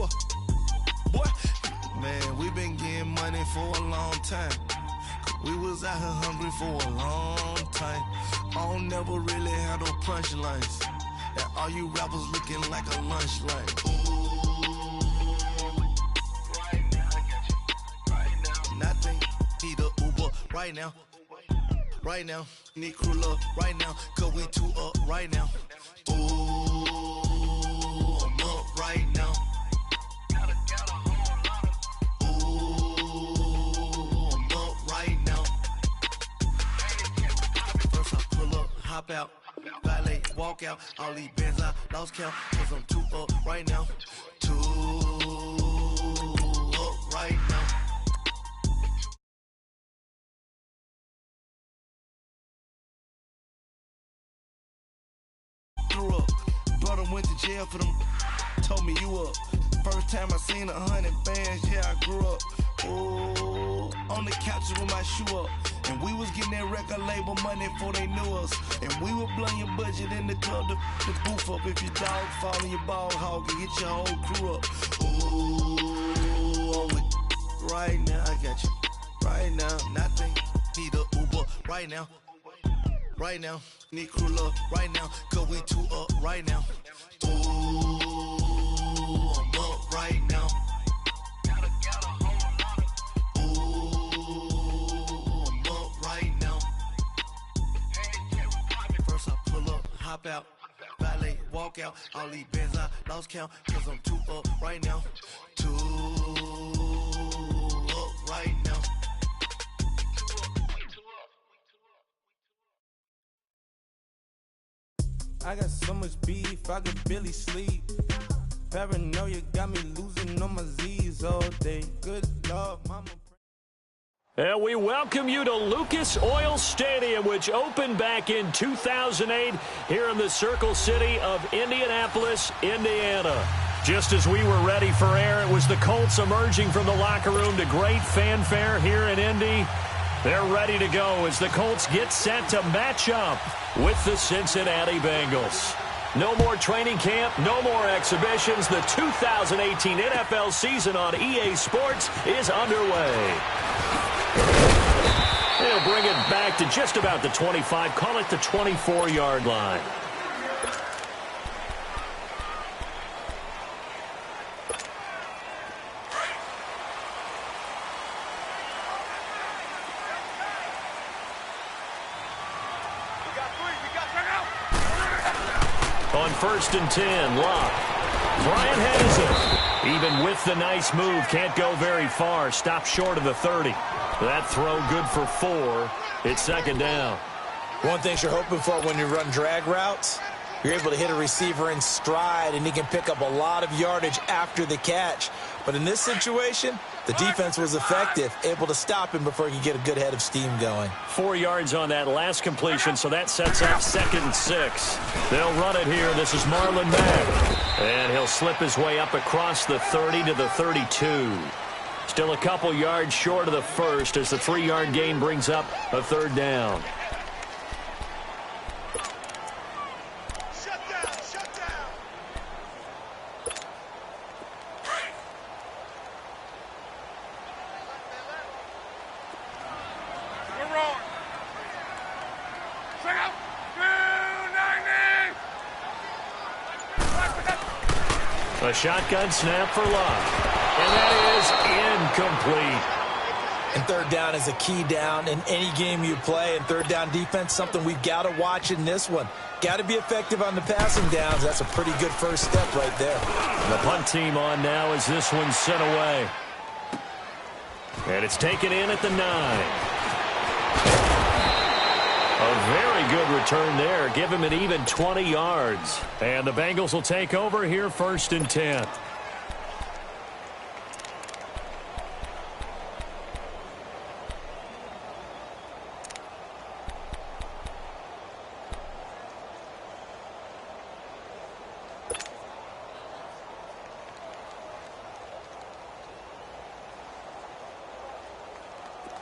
You a boy. Man, we been getting money for a long time. We was out here hungry for a long time. I don't never really have no punchlines. And all you rappers looking like a lunch line. Right now, I got you. Right now. Nothing. Need a Uber right now. Right now. Need crew love right now. Cause we two up right now. Ooh, I'm up right now. Hop out, valet, walk out, all these bands I lost count, cause I'm too up right now, too up right now. Grew up, brother went to jail for them, told me you up. First time I seen 100 bands, yeah, I grew up. Ooh, on the couches with my shoe up. And we was getting that record label money before they knew us. And we were blowing your budget in the club to boof up. If your dog fall in your ball hog and get your whole crew up. Ooh, on with right now, I got you. Right now, nothing. Need a Uber right now. Right now, need crew love right now. Cause we two up right now. Ooh, I'm up right now. Hop out, valet, walk out, all these bands I lost count, cause I'm too up right now, too up right now. I got so much beef, I could barely sleep. Paranoia got me losing on my Z's all day. Good Lord, mama. And we welcome you to Lucas Oil Stadium, which opened back in 2008 here in the Circle City of Indianapolis, Indiana. Just as we were ready for air, it was the Colts emerging from the locker room to great fanfare here in Indy. They're ready to go as the Colts get set to match up with the Cincinnati Bengals. No more training camp, no more exhibitions. The 2018 NFL season on EA Sports is underway. They'll bring it back to just about the 25, call it the 24-yard line. On 1st and 10, Locke. Brian has it. Even with the nice move, can't go very far. Stop short of the 30. That throw good for 4. It's 2nd down. One thing you're hoping for when you run drag routes, you're able to hit a receiver in stride, and he can pick up a lot of yardage after the catch. But in this situation, the defense was effective, able to stop him before he could get a good head of steam going. 4 yards on that last completion, so that sets up 2nd and 6. They'll run it here. This is Marlon Mack. And he'll slip his way up across the 30 to the 32. Still a couple yards short of the first as the 3-yard gain brings up a 3rd down. A shotgun snap for Locke. And that is incomplete. And 3rd down is a key down in any game you play. And 3rd down defense, something we've got to watch in this one. Got to be effective on the passing downs. That's a pretty good first step right there. The punt team on now as this one's sent away. And it's taken in at the 9. A very good return there. Give him an even 20 yards. And the Bengals will take over here 1st and 10.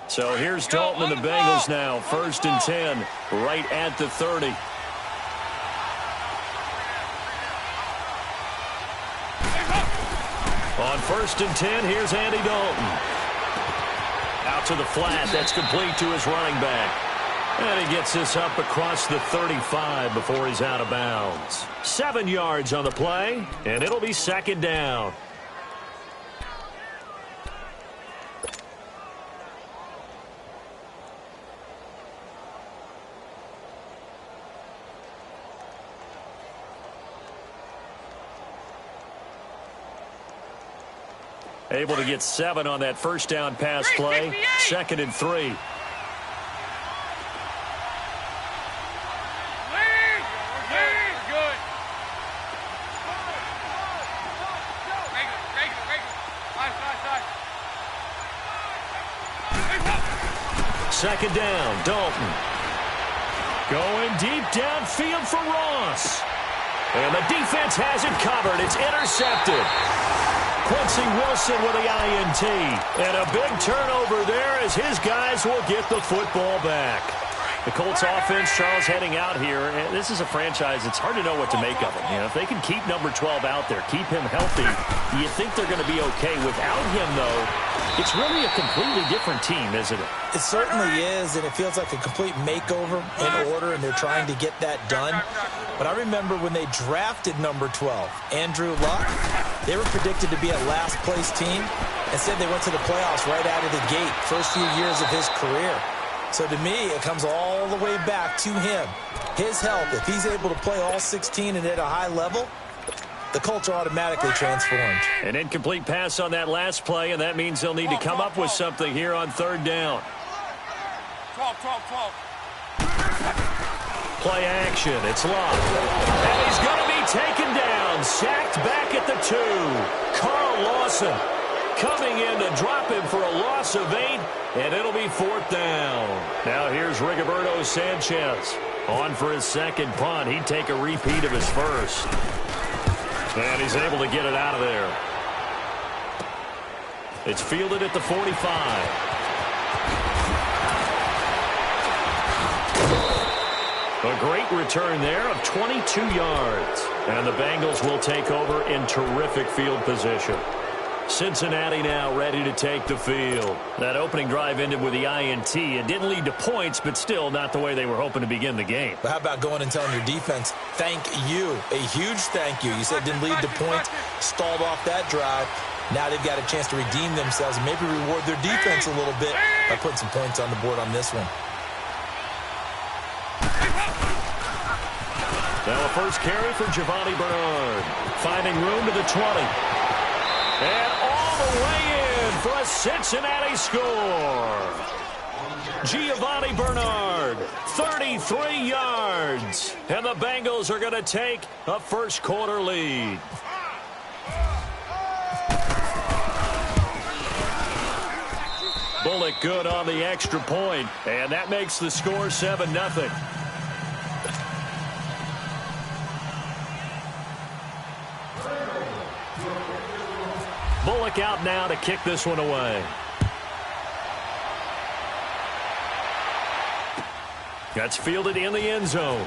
So here's Dalton and the Bengals now. 1st and 10, right at the 30. On 1st and 10, here's Andy Dalton. Out to the flat. That's complete to his running back. And he gets this up across the 35 before he's out of bounds. 7 yards on the play, and it'll be 2nd down. Able to get 7 on that first down pass play. 2nd and 3. Second down, Dalton. Going deep downfield for Ross. And the defense has it covered. It's intercepted. Quincy Wilson with the INT. And a big turnover there as his guys will get the football back. The Colts offense, Charles, heading out here. And this is a franchise, it's hard to know what to make of them. You know, if they can keep number 12 out there, keep him healthy, you think they're going to be okay. Without him, though, it's really a completely different team, isn't it? It certainly is, and it feels like a complete makeover in order, and they're trying to get that done. But I remember when they drafted number 12, Andrew Luck, they were predicted to be a last-place team. Instead, they went to the playoffs right out of the gate, first few years of his career. So to me, it comes all the way back to him. His health, if he's able to play all 16 and at a high level, the Colts are automatically transformed. An incomplete pass on that last play, and that means they'll need to come up with something here on 3rd down. 12. Play action. It's Love. And he's going to be taken down. Sacked back at the 2. Carl Lawson coming in to drop him for a loss of 8, and it'll be 4th down. Now here's Rigoberto Sanchez. On for his 2nd punt. He'd take a repeat of his first. And he's able to get it out of there. It's fielded at the 45. A great return there of 22 yards. And the Bengals will take over in terrific field position. Cincinnati now ready to take the field. That opening drive ended with the INT. It didn't lead to points, but still not the way they were hoping to begin the game. But how about going and telling your defense, thank you, a huge thank you. You said it didn't lead to points, stalled off that drive. Now they've got a chance to redeem themselves and maybe reward their defense a little bit by putting some points on the board on this one. Now a first carry for Giovanni Bernard. Finding room to the 20. And all the way in for a Cincinnati score. Giovanni Bernard, 33 yards. And the Bengals are going to take a first quarter lead. Bullock good on the extra point, and that makes the score 7-0. Bullock out now to kick this one away. That's fielded in the end zone.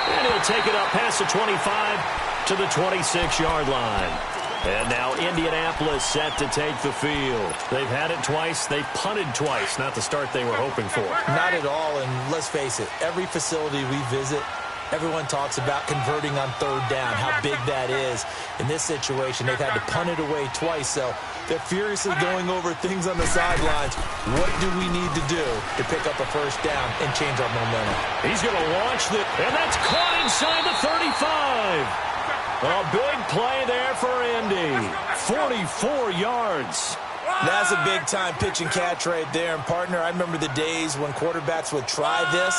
And he'll take it up past the 25 to the 26-yard line. And now Indianapolis set to take the field. They've had it twice. They've punted twice. Not the start they were hoping for. Not at all, and let's face it, every facility we visit, everyone talks about converting on 3rd down, how big that is. In this situation, they've had to punt it away twice, so they're furiously going over things on the sidelines. What do we need to do to pick up a first down and change our momentum? He's going to launch the, and that's caught inside the 35. A big play there for Indy. 44 yards. That's a big-time pitch and catch right there. And, partner, I remember the days when quarterbacks would try this.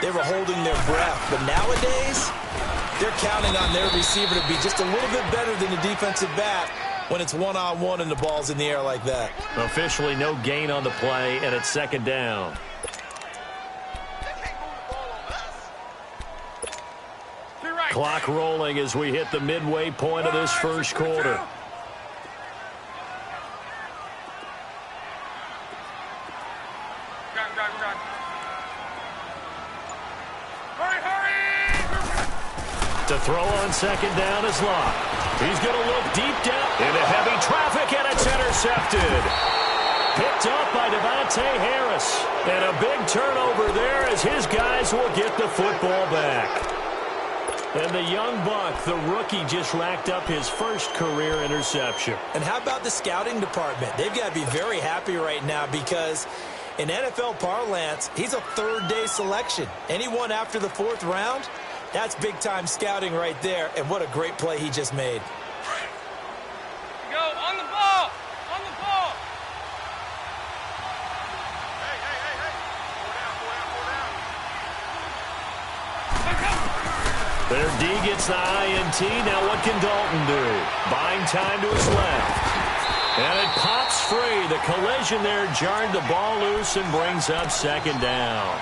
They were holding their breath. But nowadays, they're counting on their receiver to be just a little bit better than the defensive back when it's one-on-one and the ball's in the air like that. Officially no gain on the play, and it's 2nd down. Clock rolling as we hit the midway point of this first quarter. To throw on second down is Locke. He's going to look deep down into heavy traffic, and it's intercepted. Picked up by Devontae Harris. And a big turnover there as his guys will get the football back. And the young buck, the rookie, just racked up his first career interception. And how about the scouting department? They've got to be very happy right now because in NFL parlance, he's a third-day selection. Anyone after the fourth round, that's big-time scouting right there. And what a great play he just made. Go, on the ball! On the ball! Their D gets the INT. Now what can Dalton do? Buying time to his left. And it pops free. The collision there jarred the ball loose and brings up second down.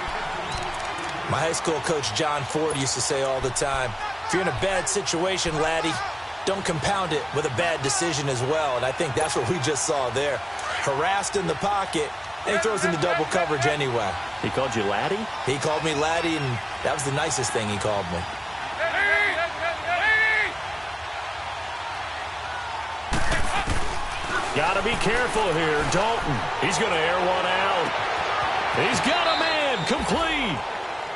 My high school coach, John Ford, used to say all the time, if you're in a bad situation, laddie, don't compound it with a bad decision as well. And I think that's what we just saw there. Harassed in the pocket, and he throws into double coverage anyway. He called you laddie? He called me laddie, and that was the nicest thing he called me. Got to be careful here. Dalton, he's going to air one out. He's got a man complete.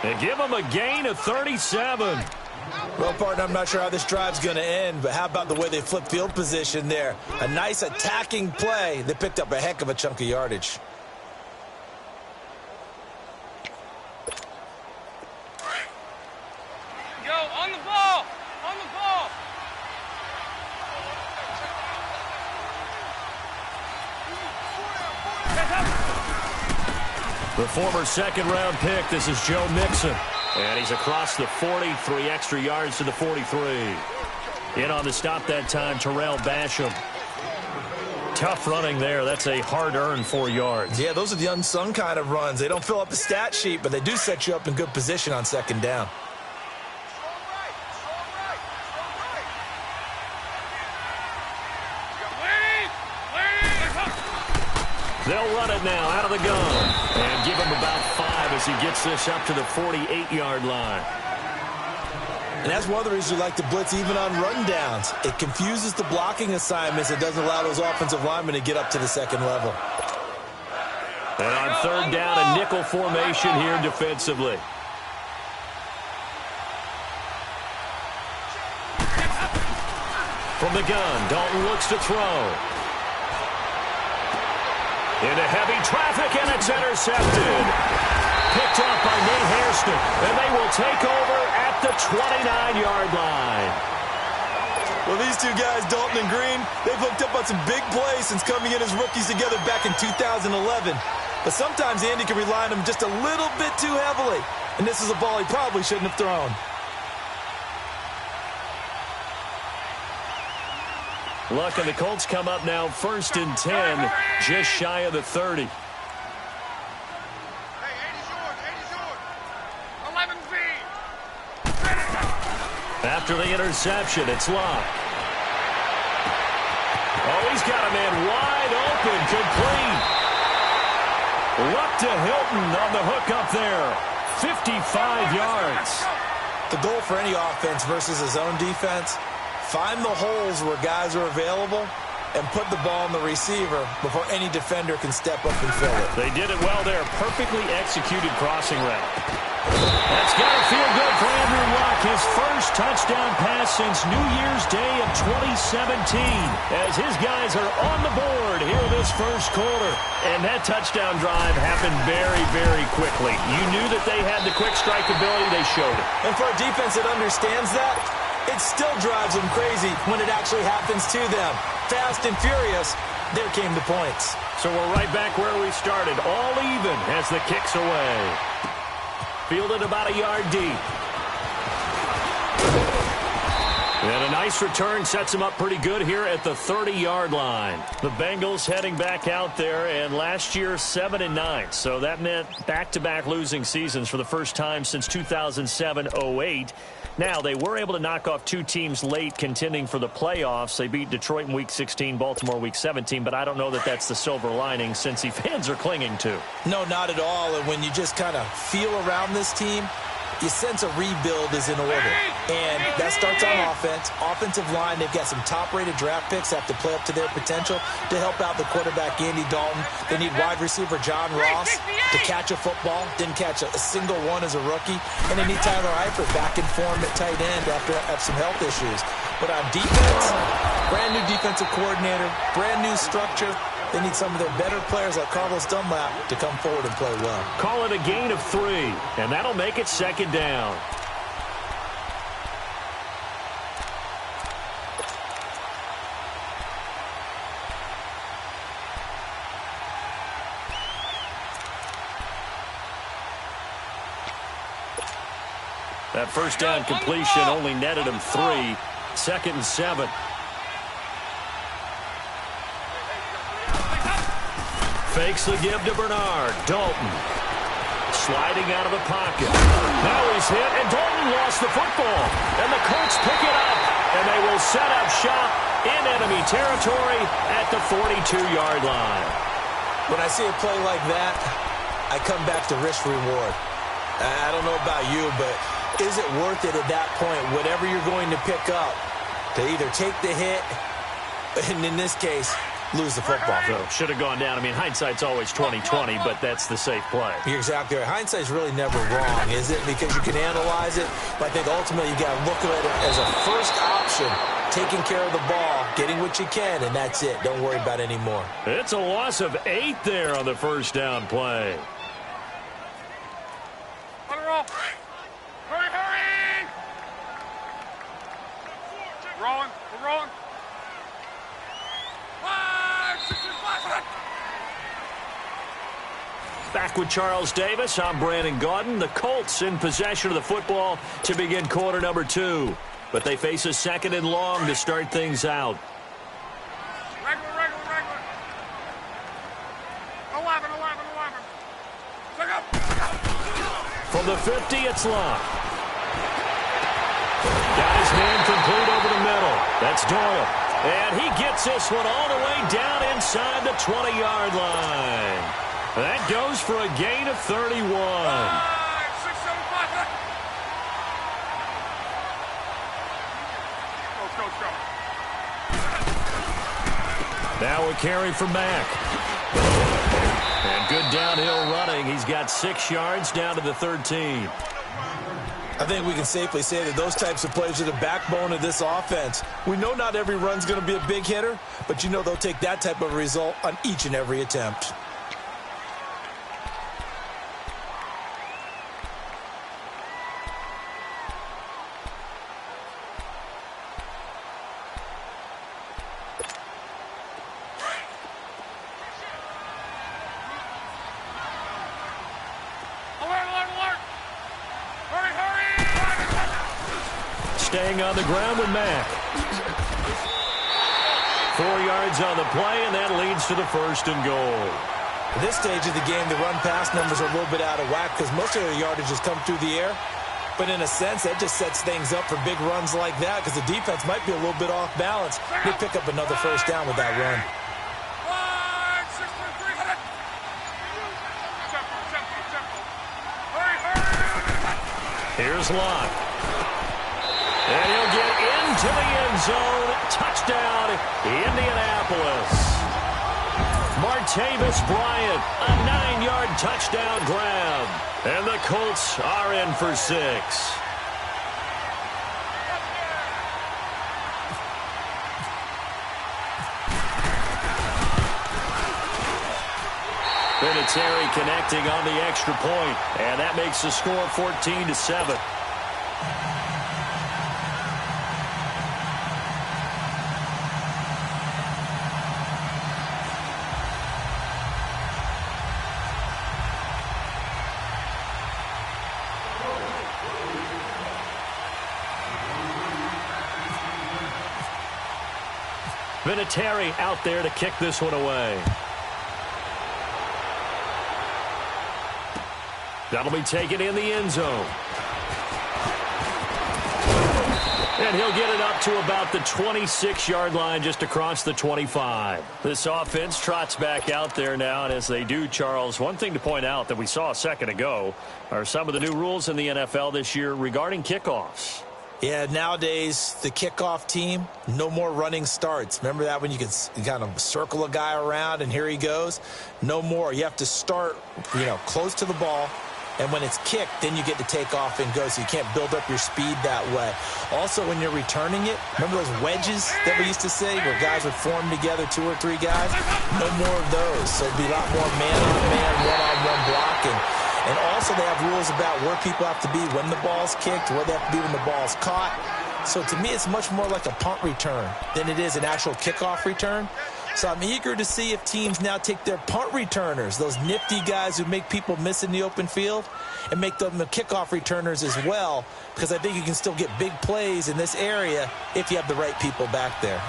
And give him a gain of 37. Well, partner, I'm not sure how this drive's going to end, but how about the way they flip field position there? A nice attacking play. They picked up a heck of a chunk of yardage. Go, on the ball! On the ball! The former second-round pick, this is Joe Mixon. And he's across the 40, 3 extra yards to the 43. In on the stop that time, Terrell Basham. Tough running there. That's a hard-earned 4 yards. Yeah, those are the unsung kind of runs. They don't fill up the stat sheet, but they do set you up in good position on second down. They'll run it now out of the gun and give him about 5 as he gets this up to the 48-yard line. And that's one of the reasons we like to blitz even on run downs. It confuses the blocking assignments. It doesn't allow those offensive linemen to get up to the second level. And on third down, a nickel formation here defensively. From the gun, Dalton looks to throw. Into heavy traffic, and it's intercepted. Picked up by Nate Hairston, and they will take over at the 29-yard line. Well, these two guys, Dalton and Green, they've hooked up on some big plays since coming in as rookies together back in 2011. But sometimes Andy can rely on them just a little bit too heavily. And this is a ball he probably shouldn't have thrown. Look, and the Colts come up now 1st and 10, just shy of the 30. Hey, 80's yours. 11 feet. After the interception, it's Locke. Oh, he's got a man wide open, complete. Luck to Hilton on the hook up there. 55 yards. The goal for any offense versus his own defense, find the holes where guys are available and put the ball in the receiver before any defender can step up and fill it. They did it well there. Perfectly executed crossing route. That's got to feel good for Andrew Luck. His first touchdown pass since New Year's Day of 2017 as his guys are on the board here this first quarter. And that touchdown drive happened very, very quickly. You knew that they had the quick strike ability. They showed it. And for a defense that understands that, it still drives them crazy when it actually happens to them. Fast and furious, there came the points. So we're right back where we started, all even as the kick's away. Fielded about a yard deep. And a nice return sets him up pretty good here at the 30-yard line. The Bengals heading back out there, and last year 7-9. So that meant back-to-back losing seasons for the first time since 2007-08. Now, they were able to knock off 2 teams late contending for the playoffs. They beat Detroit in Week 16, Baltimore Week 17, but I don't know that that's the silver lining Cincy fans are clinging to. No, not at all. And when you just kind of feel around this team, you sense a rebuild is in order. And that starts on offense. Offensive line, they've got some top-rated draft picks, have to play up to their potential to help out the quarterback, Andy Dalton. They need wide receiver John Ross to catch a football. Didn't catch a single one as a rookie. And they need Tyler Eifert back in form at tight end after some health issues. But on defense, brand new defensive coordinator, brand new structure. They need some of their better players like Carlos Dunlap to come forward and play well. Call it a gain of 3, and that'll make it second down. That first down completion only netted him 3. 2nd and 7. Fakes the give to Bernard. Dalton sliding out of the pocket. Now he's hit, and Dalton lost the football. And the Colts pick it up, and they will set up shop in enemy territory at the 42-yard line. When I see a play like that, I come back to risk-reward. I don't know about you, but is it worth it at that point, whatever you're going to pick up, to either take the hit, and in this case, lose the football? So should have gone down. I mean, hindsight's always 20/20, but that's the safe play. You're exactly right. Hindsight's really never wrong, is it? Because you can analyze it, but I think ultimately you got to look at it as a first option, taking care of the ball, getting what you can, and that's it. Don't worry about any more. It's a loss of 8 there on the first down play. Hurry, hurry! Rolling, we're rolling. 5, 6, 5. Back with Charles Davis. I'm Brandon Gaudin. The Colts in possession of the football to begin quarter number 2. But they face a 2nd and long to start things out. Regular. 11. Pick up. From the 50, it's Locke. Got his man complete over the middle. That's Doyle. And he gets this one all the way down inside the 20-yard line. That goes for a gain of 31. 5, 6, 7, 5. Go. Now a carry for Mack. And good downhill running. He's got 6 yards down to the 13. I think we can safely say that those types of plays are the backbone of this offense. We know not every run's going to be a big hitter, but you know they'll take that type of result on each and every attempt. Staying on the ground with Mack. 4 yards on the play, and that leads to the 1st and goal. At this stage of the game, the run-pass numbers are a little bit out of whack because most of the yardage has come through the air. But in a sense, that just sets things up for big runs like that because the defense might be a little bit off balance. They pick up another 1st down with that run. 5, 6, 3, hit it. Hurry. Here's Locke. And he'll get into the end zone. Touchdown, Indianapolis. Martavis Bryant, a 9-yard touchdown grab. And the Colts are in for 6. Vinatieri connecting on the extra point. And that makes the score 14-7. Vinatieri out there to kick this one away. That'll be taken in the end zone. And he'll get it up to about the 26-yard line, just across the 25. This offense trots back out there now, and as they do, Charles, one thing to point out that we saw a second ago are some of the new rules in the NFL this year regarding kickoffs. Yeah, nowadays, the kickoff team, no more running starts. Remember that when you could kind of circle a guy around and here he goes? No more. You have to start, close to the ball. And when it's kicked, then you get to take off and go, so you can't build up your speed that way. Also, when you're returning it, remember those wedges that we used to say where guys would form together, 2 or 3 guys? No more of those. So it'd be a lot more man-on-man, one-on-one blocking. And also they have rules about where people have to be when the ball's kicked, where they have to be when the ball's caught. So to me, it's much more like a punt return than it is an actual kickoff return. So I'm eager to see if teams now take their punt returners, those nifty guys who make people miss in the open field, and make them the kickoff returners as well, because I think you can still get big plays in this area if you have the right people back there.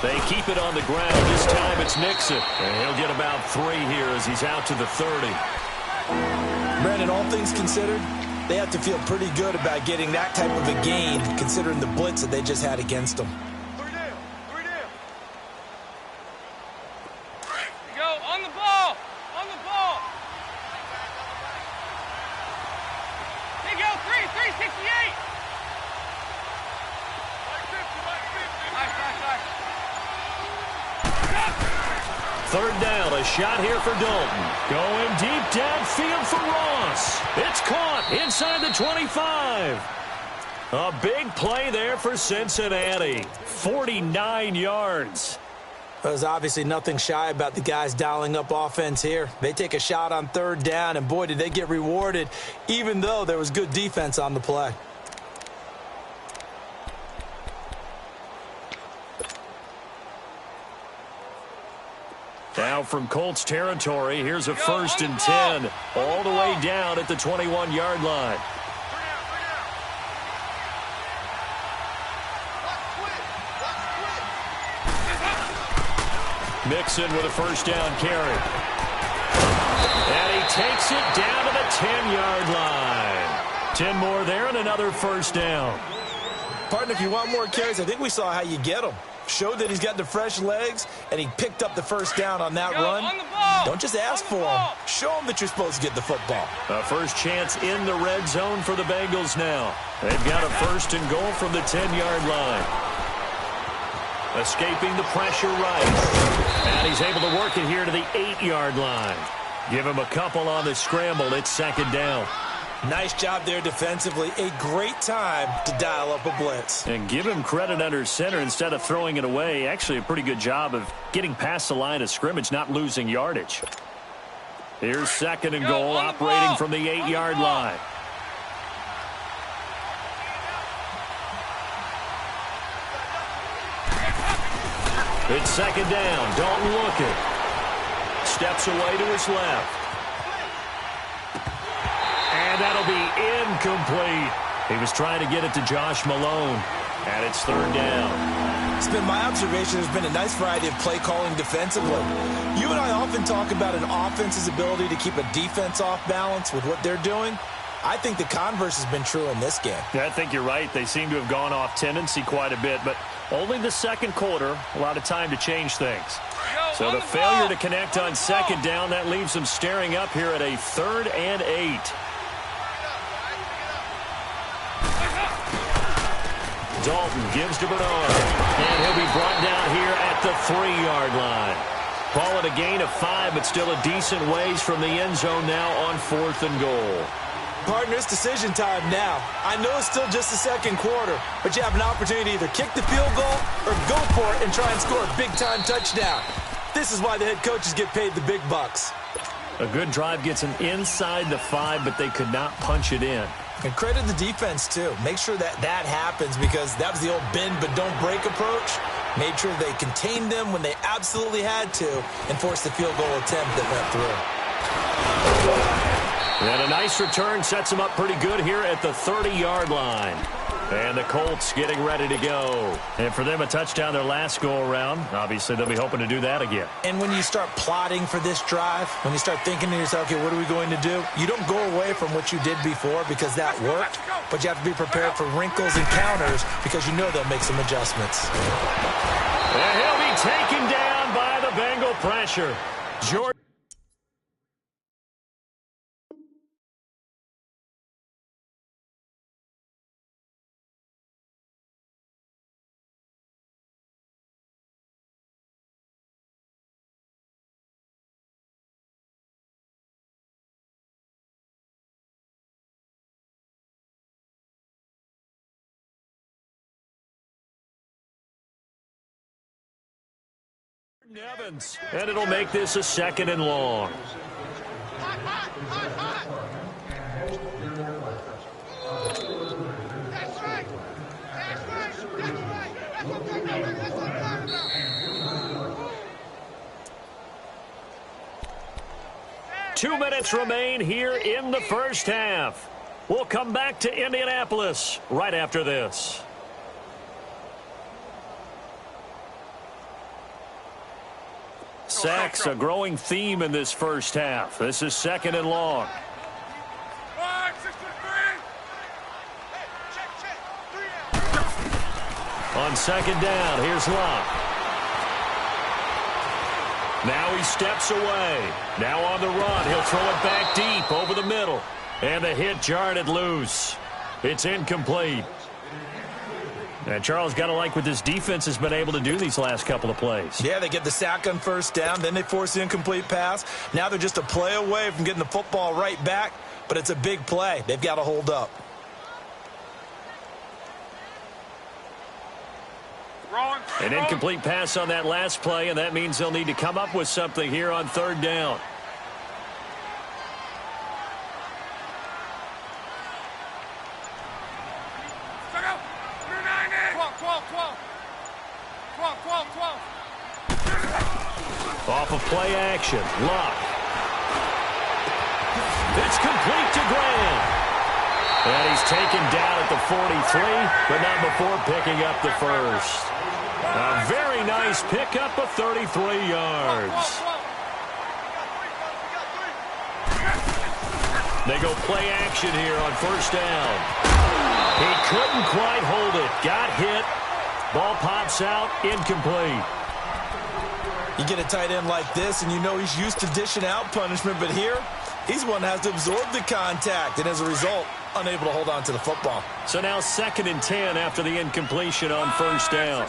They keep it on the ground. This time it's Nixon. And he'll get about 3 here as he's out to the 30. Brandon, all things considered, they have to feel pretty good about getting that type of a gain, considering the blitz that they just had against them. Go on the ball. On the ball. Here you go. 368. Nice. Third down, a shot here for Dalton. Going deep downfield for Ross. It's caught inside the 25. A big play there for Cincinnati. 49 yards. There's obviously nothing shy about the guys dialing up offense here. They take a shot on third down, and boy, did they get rewarded, even though there was good defense on the play. Now from Colts territory, here's a 1st and 10, all the way down at the 21-yard line. Mixon with a first down carry. And he takes it down to the 10-yard line. 10 more there and another first down. Partner, if you want more carries, I think we saw how you get them. Showed that he's got the fresh legs, and he picked up the first down on that run. Don't just ask for him. Show him that you're supposed to get the football. A first chance in the red zone for the Bengals now. They've got a 1st and goal from the 10-yard line. Escaping the pressure right. And he's able to work it here to the 8-yard line. Give him a couple on the scramble. It's 2nd down. Nice job there defensively. A great time to dial up a blitz. And give him credit under center instead of throwing it away. Actually a pretty good job of getting past the line of scrimmage, not losing yardage. Here's 2nd and goal, operating from the 8-yard line. It's 2nd down. Dalton looking. Steps away to his left. And that'll be incomplete. He was trying to get it to Josh Malone. And it's 3rd down. It's been my observation there's been a nice variety of play calling defensively. You and I often talk about an offense's ability to keep a defense off balance with what they're doing. I think the converse has been true in this game. Yeah, I think you're right. They seem to have gone off tendency quite a bit, but only the 2nd quarter, a lot of time to change things. So the failure to connect on 2nd down, that leaves them staring up here at a 3rd and 8. Dalton gives to Bernard, and he'll be brought down here at the 3-yard line. Call it a gain of 5, but still a decent ways from the end zone now on 4th and goal. Partner, it's decision time now. I know it's still just the 2nd quarter, but you have an opportunity to either kick the field goal or go for it and try and score a big-time touchdown. This is why the head coaches get paid the big bucks. A good drive gets them inside the 5, but they could not punch it in. And credit the defense, too. Make sure that happens, because that was the old bend but don't break approach. Made sure they contained them when they absolutely had to and forced the field goal attempt that went through. And a nice return sets them up pretty good here at the 30-yard line. And the Colts getting ready to go. And for them, a touchdown their last go-around. Obviously, they'll be hoping to do that again. And when you start plotting for this drive, when you start thinking to yourself, okay, what are we going to do? You don't go away from what you did before because that worked, but you have to be prepared for wrinkles and counters because you know they'll make some adjustments. And he'll be taken down by the Bengal pressure. Jordan. Evans, and it'll make this a 2nd and long. That's right. 2 minutes remain here in the first half. We'll come back to Indianapolis right after this. Sacks, a growing theme in this first half. This is 2nd and long. On 2nd down, here's Locke. Now he steps away. Now on the run, he'll throw it back deep over the middle. And the hit jarred it loose. It's incomplete. And Charles, got to like what this defense has been able to do these last couple of plays. Yeah, they get the sack on 1st down, then they force the incomplete pass. Now they're just a play away from getting the football right back, but it's a big play. They've got to hold up. An incomplete pass on that last play, and that means they'll need to come up with something here on 3rd down. Off of play action, Locke. It's complete to Graham. And he's taken down at the 43, but not before picking up the first. A very nice pickup of 33 yards. They go play action here on 1st down. He couldn't quite hold it. Got hit. Ball pops out, incomplete. You get a tight end like this, and you know he's used to dishing out punishment, but here, he's one that has to absorb the contact, and as a result, unable to hold on to the football. So now 2nd and 10 after the incompletion on 1st down.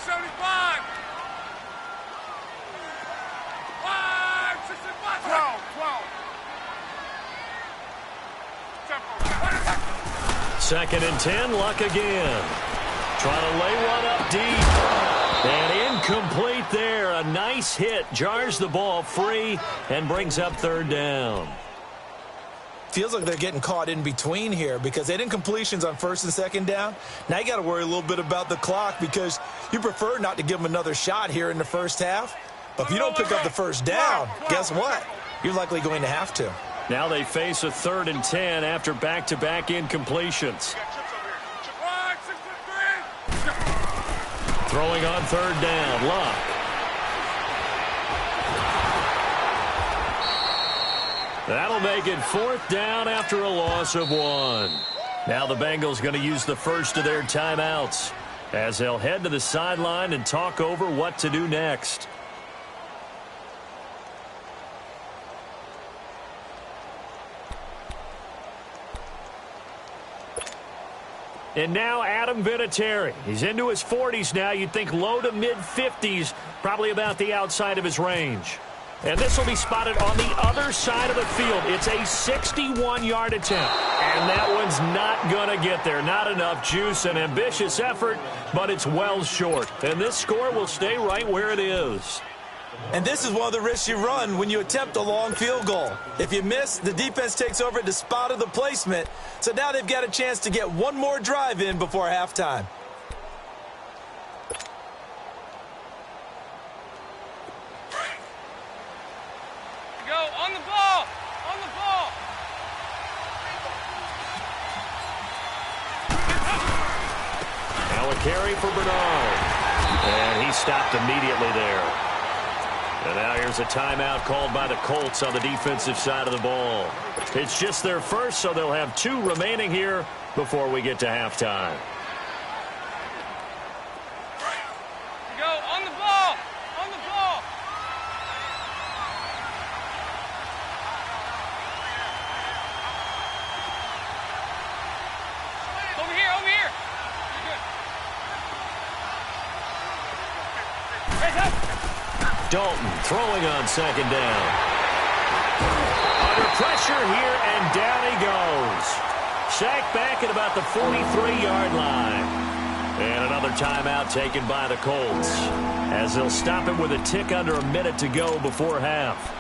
Second and 10, Luck again. Trying to lay one up deep. And incomplete there. A nice hit. Jars the ball free and brings up 3rd down. Feels like they're getting caught in between here because they had incompletions on 1st and 2nd down. Now you got to worry a little bit about the clock because you prefer not to give them another shot here in the first half. But if you don't pick up the 1st down, guess what? You're likely going to have to. Now they face a 3rd and 10 after back-to-back incompletions. Throwing on 3rd down, Luck. That'll make it 4th down after a loss of 1. Now the Bengals going to use the first of their timeouts as they'll head to the sideline and talk over what to do next. And now Adam Vinatieri. He's into his 40s now. You'd think low to mid-50s, probably about the outside of his range. And this will be spotted on the other side of the field. It's a 61-yard attempt. And that one's not going to get there. Not enough juice, an ambitious effort, but it's well short. And this score will stay right where it is. And this is one of the risks you run when you attempt a long field goal. If you miss, the defense takes over at the spot of the placement. So now they've got a chance to get one more drive in before halftime. Go on the ball. On the ball. a carry for Bernard. And he stopped immediately there. And now here's a timeout called by the Colts on the defensive side of the ball. It's just their first, so they'll have 2 remaining here before we get to halftime. Go on the ball. On the ball. Over here. Over here. You're good. Raise up. Dalton throwing on second down. Under pressure here, and down he goes. Sacked back at about the 43-yard line. And another timeout taken by the Colts, as they'll stop him with a tick under a minute to go before half.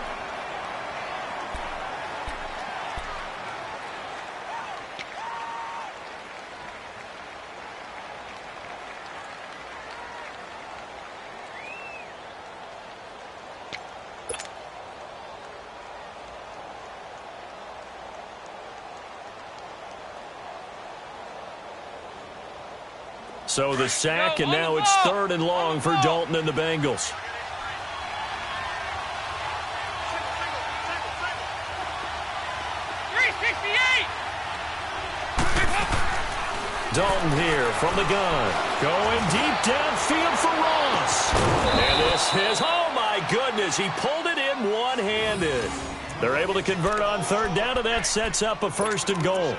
So the sack, and now it's 3rd and long for Dalton and the Bengals. Dalton here from the gun. Going deep downfield for Ross. And this is, oh my goodness, he pulled it in one-handed. They're able to convert on 3rd down, and that sets up a 1st and goal.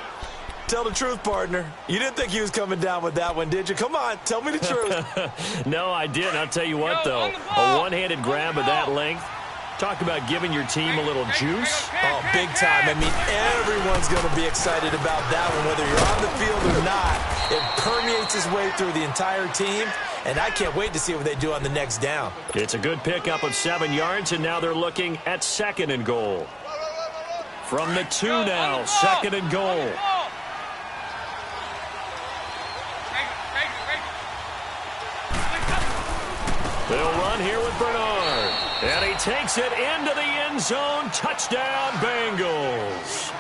Tell the truth, partner. You didn't think he was coming down with that one, did you? Come on, tell me the truth. No, I didn't. I'll tell you what, though. A one-handed grab of that length. Talk about giving your team a little juice. Oh, big time. I mean, everyone's going to be excited about that one, whether you're on the field or not. It permeates its way through the entire team, and I can't wait to see what they do on the next down. It's a good pickup of 7 yards, and now they're looking at 2nd and goal. From the 2 now, 2nd and goal. They'll run here with Bernard. And he takes it into the end zone. Touchdown, Bengals.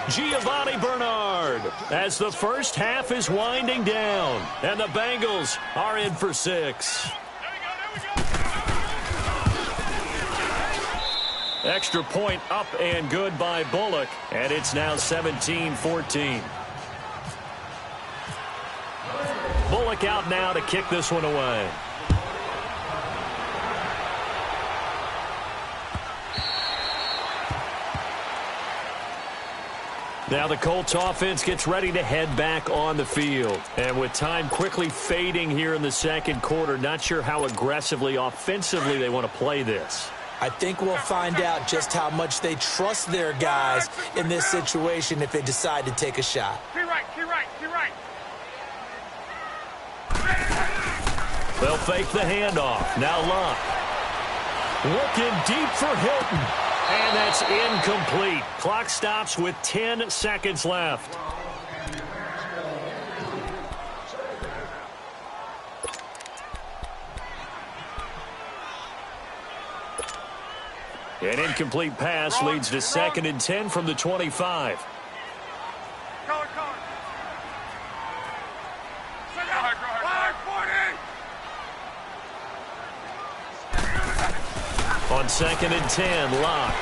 Giovanni Bernard, as the first half is winding down. And the Bengals are in for 6. Extra point up and good by Bullock. And it's now 17-14. Bullock out now to kick this one away. Now the Colts offense gets ready to head back on the field. And with time quickly fading here in the 2nd quarter, not sure how aggressively, offensively they want to play this. I think we'll find out just how much they trust their guys in this situation if they decide to take a shot. Key right. They'll fake the handoff. Now Luck. Looking deep for Hilton. And that's incomplete. Clock stops with 10 seconds left. An incomplete pass leads to 2nd and 10 from the 25. On 2nd and 10, Locke.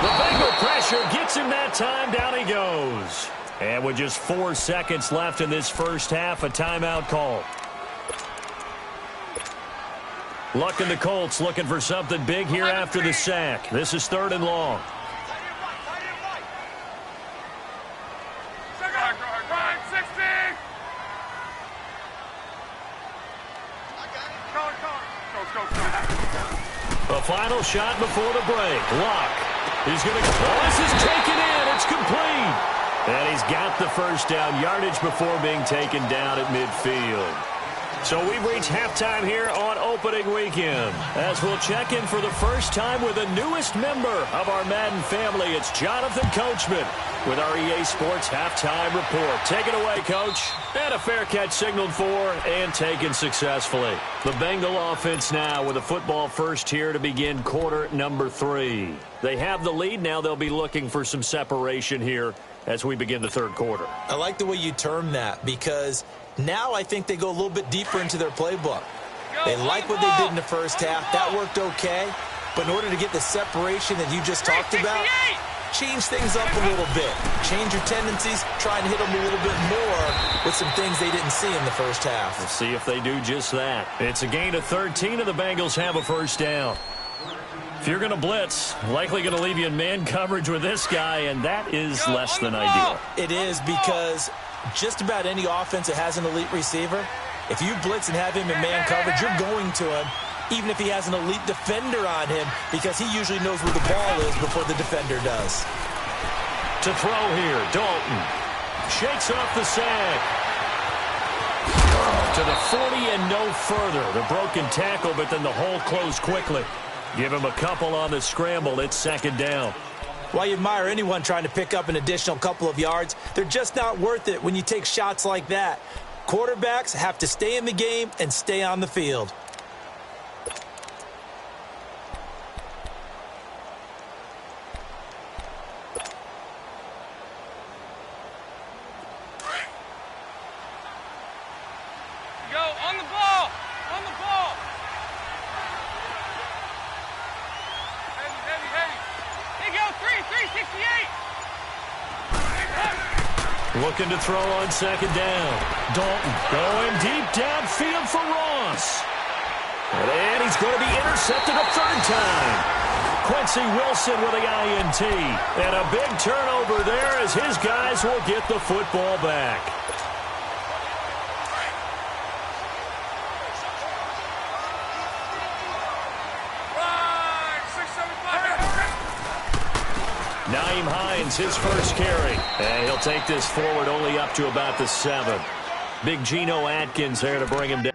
The Bengal pressure gets him that time. Down he goes. And with just 4 seconds left in this first half, a timeout call. Luck and the Colts looking for something big here after the sack. This is 3rd and long. A final shot before the break. Luck. He's going to go. This is taken in. It's complete. And he's got the first down yardage before being taken down at midfield. So we've reached halftime here on opening weekend. As we'll check in for the first time with the newest member of our Madden family, it's Jonathan Coachman with our EA Sports Halftime Report. Take it away, Coach. And a fair catch signaled for and taken successfully. The Bengal offense now with a football first here to begin quarter number 3. They have the lead. Now they'll be looking for some separation here as we begin the 3rd quarter. I like the way you term that because Now I think they go a little bit deeper into their playbook. They like what they did in the first half. That worked okay. But in order to get the separation that you just talked about, change things up a little bit. Change your tendencies. Try and hit them a little bit more with some things they didn't see in the first half. We'll see if they do just that. It's a gain of 13, and the Bengals have a first down. If you're going to blitz, likely going to leave you in man coverage with this guy, and that is less than ideal. It is, because just about any offense that has an elite receiver, if you blitz and have him in man coverage, you're going to him, even if he has an elite defender on him, because he usually knows where the ball is before the defender does. To throw here, Dalton shakes off the sack. To the 40 and no further. The broken tackle, but then the hole closed quickly. Give him a couple on the scramble. It's second down. While you admire anyone trying to pick up an additional couple of yards, they're just not worth it when you take shots like that. Quarterbacks have to stay in the game and stay on the field. Go on the ball. On the ball. Heavy, heavy. Here you go, 368. Looking to throw on second down. Dalton going deep downfield for Ross. And he's going to be intercepted a third time. Quincy Wilson with the INT. And a big turnover there as his guys will get the football back. Naeem Hines, his first carry. And he'll take this forward only up to about the 7. Big Geno Atkins there to bring him down.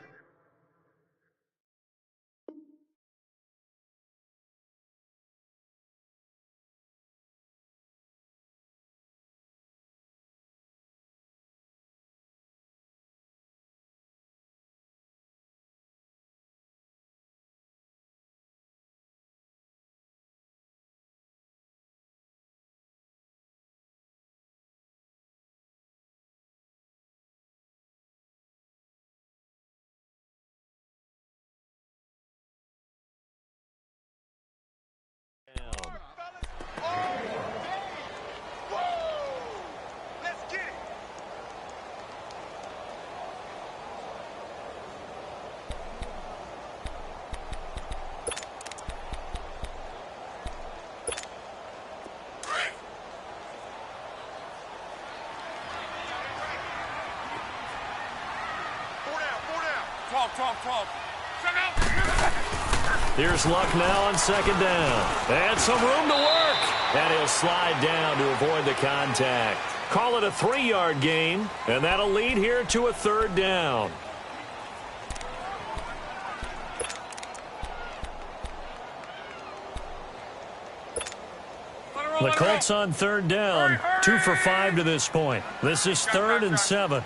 Talk. Here's Luck now on second down. And some room to work. And he'll slide down to avoid the contact. Call it a 3-yard gain, and that'll lead here to a third down. The Colts on third down, 2 for 5 to this point. This is 3rd and 7.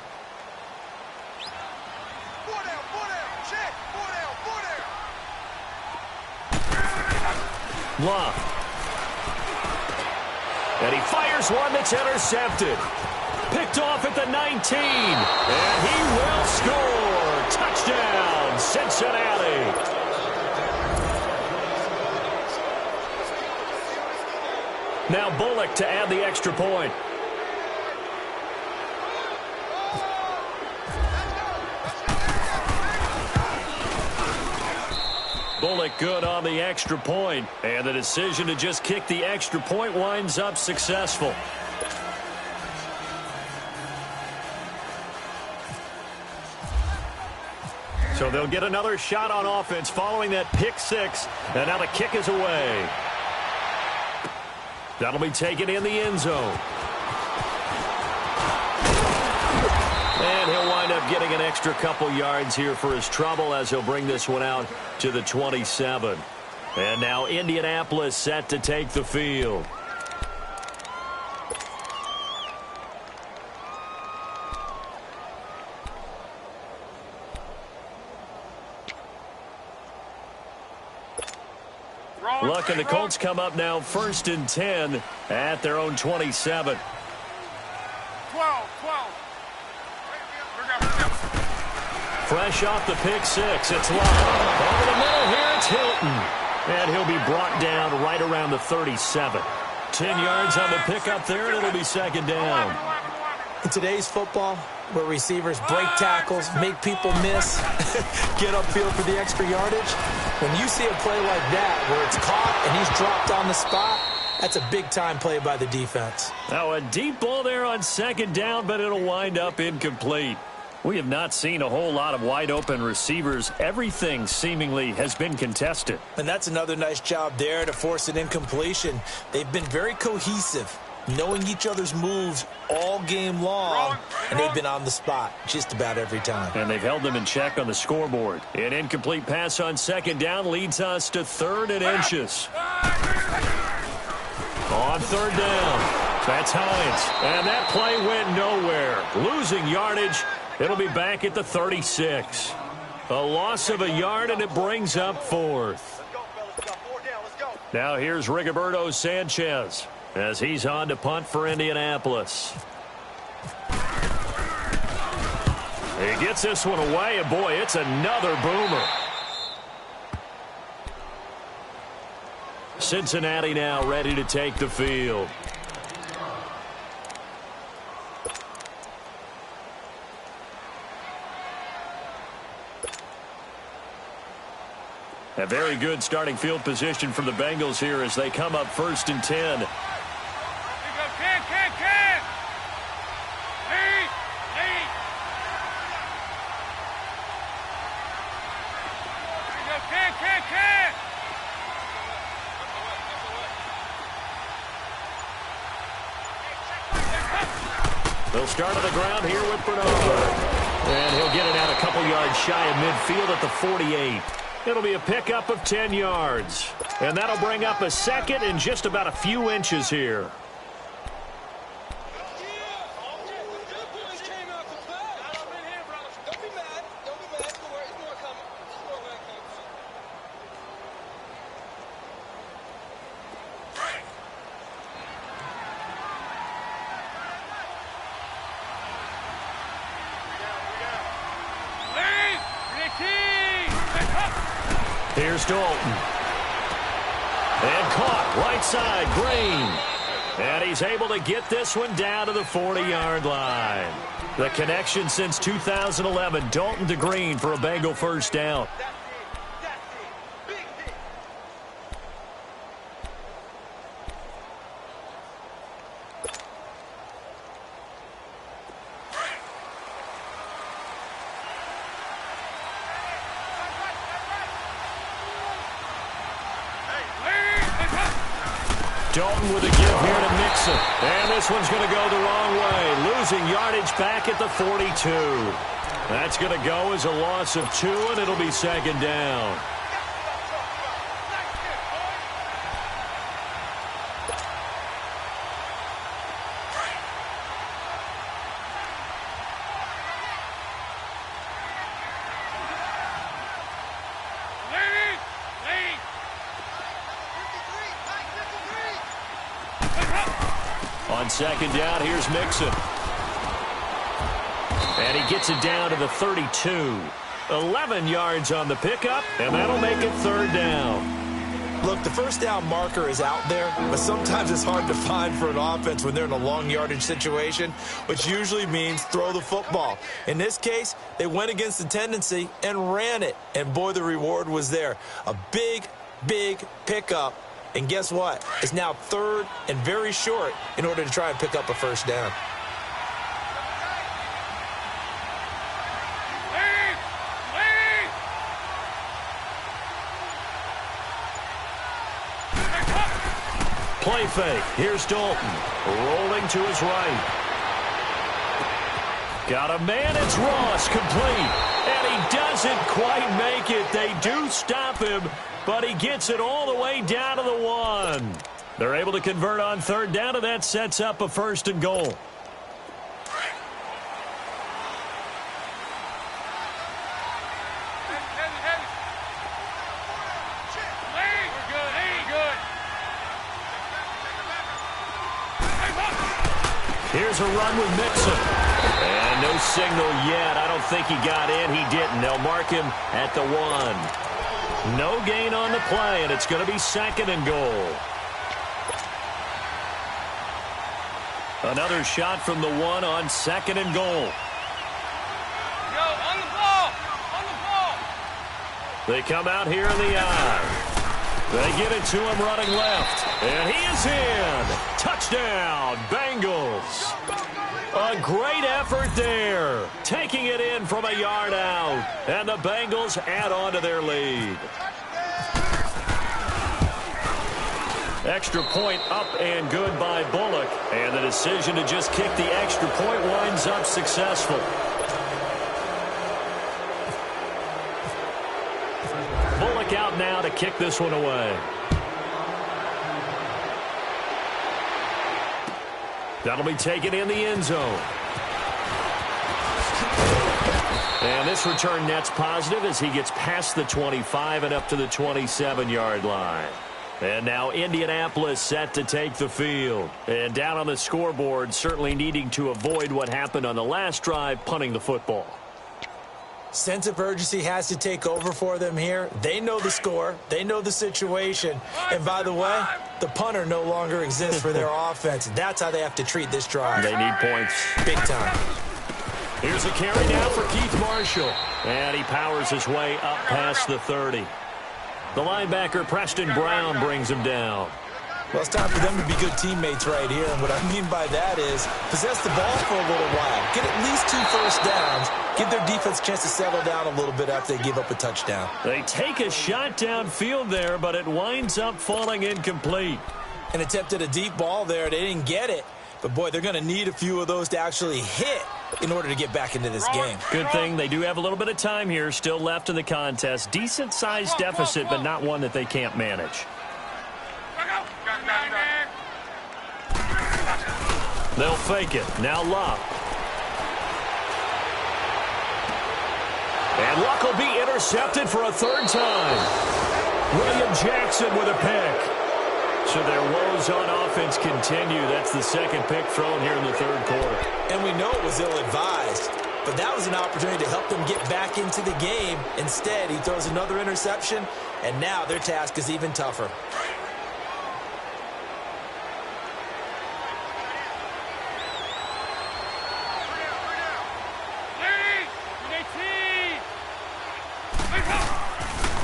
Love. And he fires one that's intercepted. Picked off at the 19. And he will score. Touchdown, Cincinnati. Now Bullock to add the extra point. Bullock good on the extra point, and the decision to just kick the extra point winds up successful. So they'll get another shot on offense following that pick 6, and now the kick is away. That'll be taken in the end zone. And he'll wind up getting an extra couple yards here for his trouble as he'll bring this one out to the 27. And now Indianapolis set to take the field. Luck and the Colts come up now 1st and 10 at their own 27. 12. Fresh off the pick six. It's Love. Over the middle here, it's Hilton. And he'll be brought down right around the 37. 10 yards on the pickup there, and it'll be second down. In today's football, where receivers break tackles, make people miss, get upfield for the extra yardage, when you see a play like that where it's caught and he's dropped on the spot, that's a big-time play by the defense. Now a deep ball there on second down, but it'll wind up incomplete. We have not seen a whole lot of wide-open receivers. Everything seemingly has been contested. And that's another nice job there to force an incompletion. They've been very cohesive, knowing each other's moves all game long, and they've been on the spot just about every time. And they've held them in check on the scoreboard. An incomplete pass on second down leads us to 3rd and inches. On 3rd down, that's Hines. And that play went nowhere. Losing yardage. It'll be back at the 36. A loss of a yard, and it brings up 4th. Now here's Rigoberto Sanchez as he's on to punt for Indianapolis. He gets this one away, and boy, it's another boomer. Cincinnati now ready to take the field. A very good starting field position for the Bengals here as they come up 1st and 10. Here you go, Ken. Lead. Here you go, Ken. They'll start on the ground here with Bernard. And he'll get it out a couple yards shy of midfield at the 48. It'll be a pickup of 10 yards. And that'll bring up a 2nd and just about a few inches here. Here's Dalton. And caught right side, Green. And he's able to get this one down to the 40-yard line. The connection since 2011, Dalton to Green for a Bengal first down. Dalton with a give here to Mixon. And this one's going to go the wrong way. Losing yardage back at the 42. That's going to go as a loss of 2, and it'll be second down. On second down, here's Mixon. And he gets it down to the 32. 11 yards on the pickup, and that'll make it 3rd down. Look, the first down marker is out there, but sometimes it's hard to find for an offense when they're in a long yardage situation, which usually means throw the football. In this case, they went against the tendency and ran it, and boy, the reward was there. A big, big pickup. And guess what? It's now 3rd and very short in order to try and pick up a first down. Play fake. Here's Dalton. Rolling to his right. Got a man. It's Ross. Complete. And he doesn't quite make it. They do stop him, but he gets it all the way down to the 1. They're able to convert on 3rd down, and that sets up a 1st and goal. Here's a run with Mixon. And no signal yet. I don't think he got in. He didn't. They'll mark him at the 1. No gain on the play, and it's going to be 2nd and goal. Another shot from the 1 on 2nd and goal. Go, on the ball! On the ball! They come out here in the eye. They get it to him running left. And he is in. Touchdown, Bengals. A great effort there. Taking it in from a yard out. And the Bengals add on to their lead. Extra point up and good by Bullock. And the decision to just kick the extra point winds up successful. Bullock out now to kick this one away. That'll be taken in the end zone. And this return net's positive as he gets past the 25 and up to the 27-yard line. And now Indianapolis set to take the field. And down on the scoreboard, certainly needing to avoid what happened on the last drive, punting the football. Sense of urgency has to take over for them here. They know the score. They know the situation. And by the way, the punter no longer exists for their offense. That's how they have to treat this drive. They need points. Big time. Here's a carry now for Keith Marshall. And he powers his way up past the 30. The linebacker, Preston Brown, brings him down. Well, it's time for them to be good teammates right here. And what I mean by that is possess the ball for a little while. Get at least 2 first downs. Give their defense a chance to settle down a little bit after they give up a touchdown. They take a shot downfield there, but it winds up falling incomplete. An attempt at a deep ball there. They didn't get it. But, boy, they're going to need a few of those to actually hit in order to get back into this game. Good thing they do have a little bit of time here still left in the contest. Decent-sized deficit, but not one that they can't manage. They'll fake it. Now Luck. And Luck will be intercepted for a 3rd time. William Jackson with a pick. So their woes on offense continue. That's the 2nd pick thrown here in the 3rd quarter. And we know it was ill-advised, but that was an opportunity to help them get back into the game. Instead, he throws another interception, and now their task is even tougher.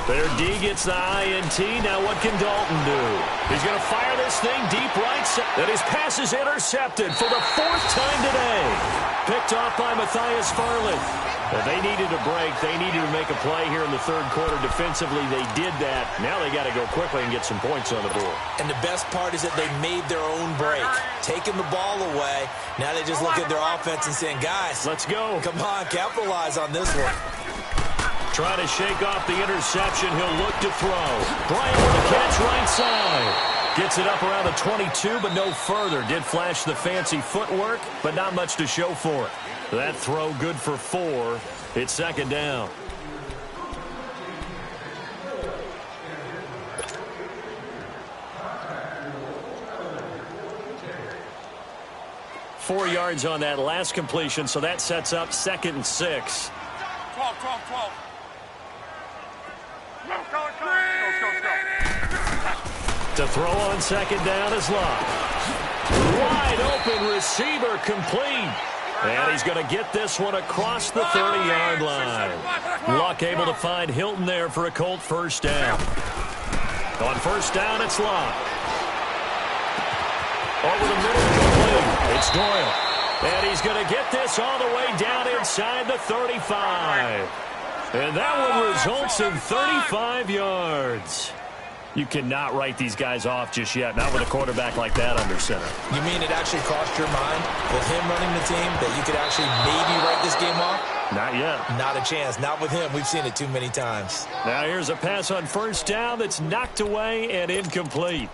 Their D gets the INT. Now what can Dalton do? He's going to fire this thing deep right side. And his pass is intercepted for the 4th time today. Picked off by Matthias Farley. And they needed a break. They needed to make a play here in the 3rd quarter. Defensively, they did that. Now they got to go quickly and get some points on the board. And the best part is that they made their own break. Taking the ball away. Now they just look at their offense and saying, guys, let's go. Come on, capitalize on this one. Trying to shake off the interception. He'll look to throw. Bryant with a catch right side. Gets it up around the 22, but no further. Did flash the fancy footwork, but not much to show for it. That throw good for 4. It's 2nd down. Four yards on that last completion, so that sets up 2nd and 6. 12. To throw on 2nd down is Luck. Wide open receiver complete. And he's going to get this one across the 30-yard line. Luck able to find Hilton there for a Colt 1st down. On 1st down, it's Luck. Over the middle, complete. It's Doyle. And he's going to get this all the way down inside the 35. And that one results in 35 yards. You cannot write these guys off just yet, not with a quarterback like that under center. You mean it actually crossed your mind with him running the team that you could actually maybe write this game off? Not yet. Not a chance. Not with him. We've seen it too many times. Now here's a pass on 1st down that's knocked away and incomplete.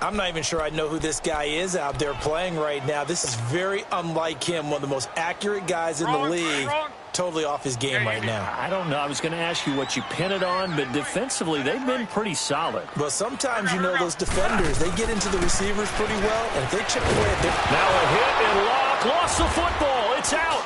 I'm not even sure I know who this guy is out there playing right now. This is very unlike him, one of the most accurate guys in the league. Totally off his game right now. I don't know. I was going to ask you what you pin it on, but defensively, they've been pretty solid. Well, sometimes, you know, those defenders, they get into the receivers pretty well, and if they chip away at their... Now a hit and Luck lost the football. It's out.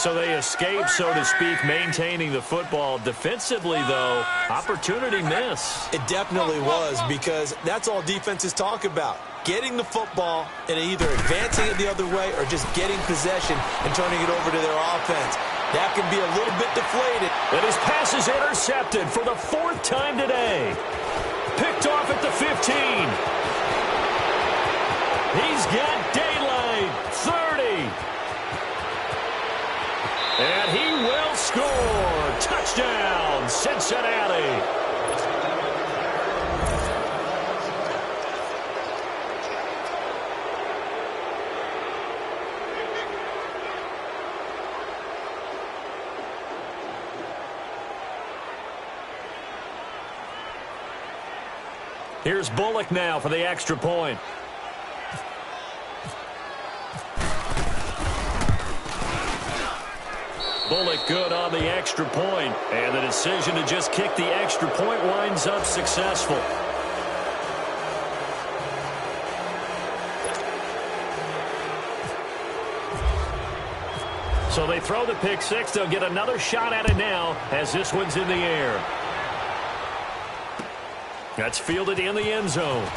So they escape, so to speak, maintaining the football. Defensively, though, opportunity miss. It definitely was, because that's all defenses talk about. Getting the football and either advancing it the other way or just getting possession and turning it over to their offense. That can be a little bit deflated. And his pass is intercepted for the 4th time today. Picked off at the 15. He's got daylight. 30. And he will score. Touchdown, Cincinnati. Here's Bullock now for the extra point. Bullock good on the extra point, and the decision to just kick the extra point winds up successful. So they throw the pick six. They'll get another shot at it now as this one's in the air. That's fielded in the end zone.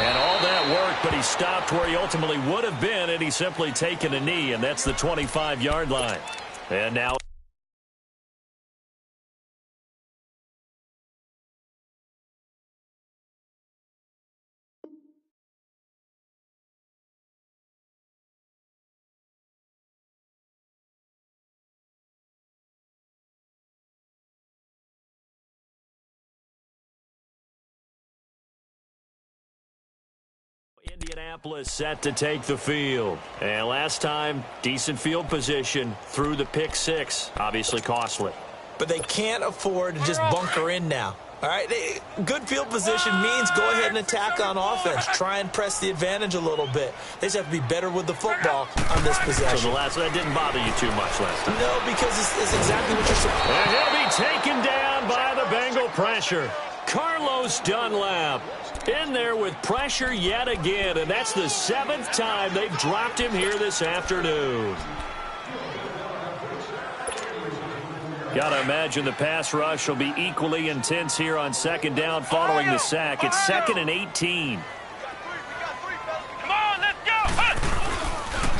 And all that work, but he stopped where he ultimately would have been, and he's simply taken a knee, and that's the 25-yard line. And now Indianapolis set to take the field. And last time, decent field position through the pick six. Obviously costly. But they can't afford to just bunker in now. All right, good field position means go ahead and attack on offense. Try and press the advantage a little bit. They just have to be better with the football on this possession. So that didn't bother you too much last time? No, because it's exactly what you're supposed to. And he'll be taken down by the Bengal pressure. Carlos Dunlap in there with pressure yet again, and that's the 7th time they've dropped him here this afternoon. Got to imagine the pass rush will be equally intense here on 2nd down following the sack. It's 2nd and 18. Come on, let's go.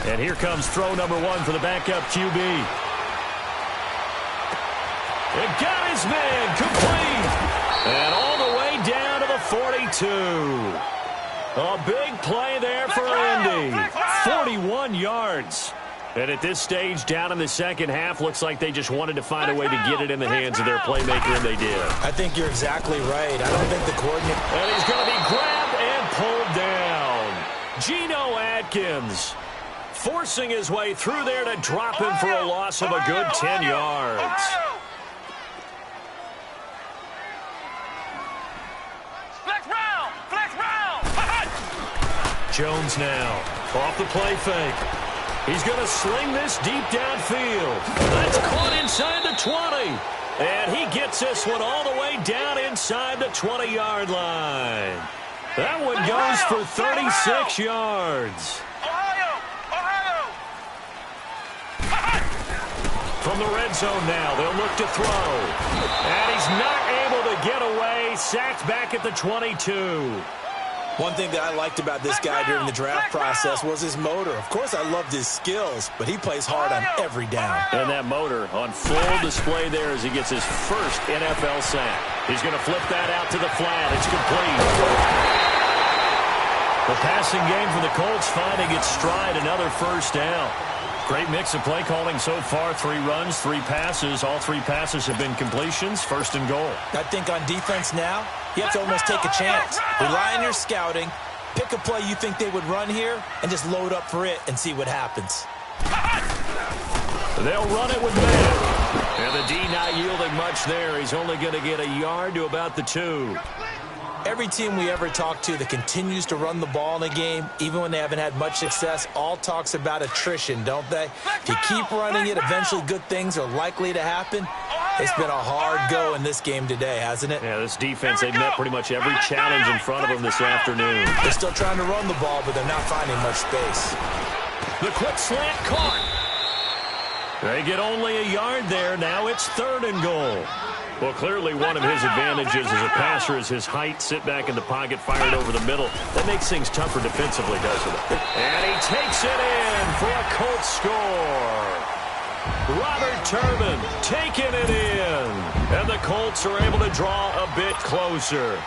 And here comes throw number 1 for the backup QB. It got his man complete. And all the way down to the 42. A big play there for Indy. 41 yards. And at this stage, down in the second half, looks like they just wanted to find a way to get it in the hands of their playmaker, and they did. I think you're exactly right. I don't think the coordinator... And he's going to be grabbed and pulled down. Geno Atkins forcing his way through there to drop him for a loss of a good 10 yards. Jones now off the play fake. He's going to sling this deep downfield. That's caught inside the 20. And he gets this one all the way down inside the 20-yard line. That one goes for 36 yards. From the red zone now, they'll look to throw. And he's not able to get away. Sacked back at the 22. One thing that I liked about this guy during the draft process was his motor. Of course, I loved his skills, but he plays hard on every down. And that motor on full display there as he gets his first NFL sack. He's going to flip that out to the flat. It's complete. The passing game for the Colts finding its stride, another first down. Great mix of play calling so far. 3 runs, 3 passes. All 3 passes have been completions. 1st and goal. I think on defense now, you have to almost take a chance. Rely on your scouting. Pick a play you think they would run here and just load up for it and see what happens. They'll run it with man. And the D not yielding much there. He's only going to get a yard to about the 2. Every team we ever talk to that continues to run the ball in a game, even when they haven't had much success, all talks about attrition, don't they? If you keep running it, eventually good things are likely to happen. It's been a hard go in this game today, hasn't it? Yeah, this defense, they've met pretty much every challenge in front of them this afternoon. They're still trying to run the ball, but they're not finding much space. The quick slant caught. They get only a yard there. Now it's 3rd and goal. Well, clearly one of his advantages as a passer is his height. Sit back in the pocket, fired over the middle. That makes things tougher defensively, doesn't it? And he takes it in for a Colts score. Robert Turbin taking it in. And the Colts are able to draw a bit closer.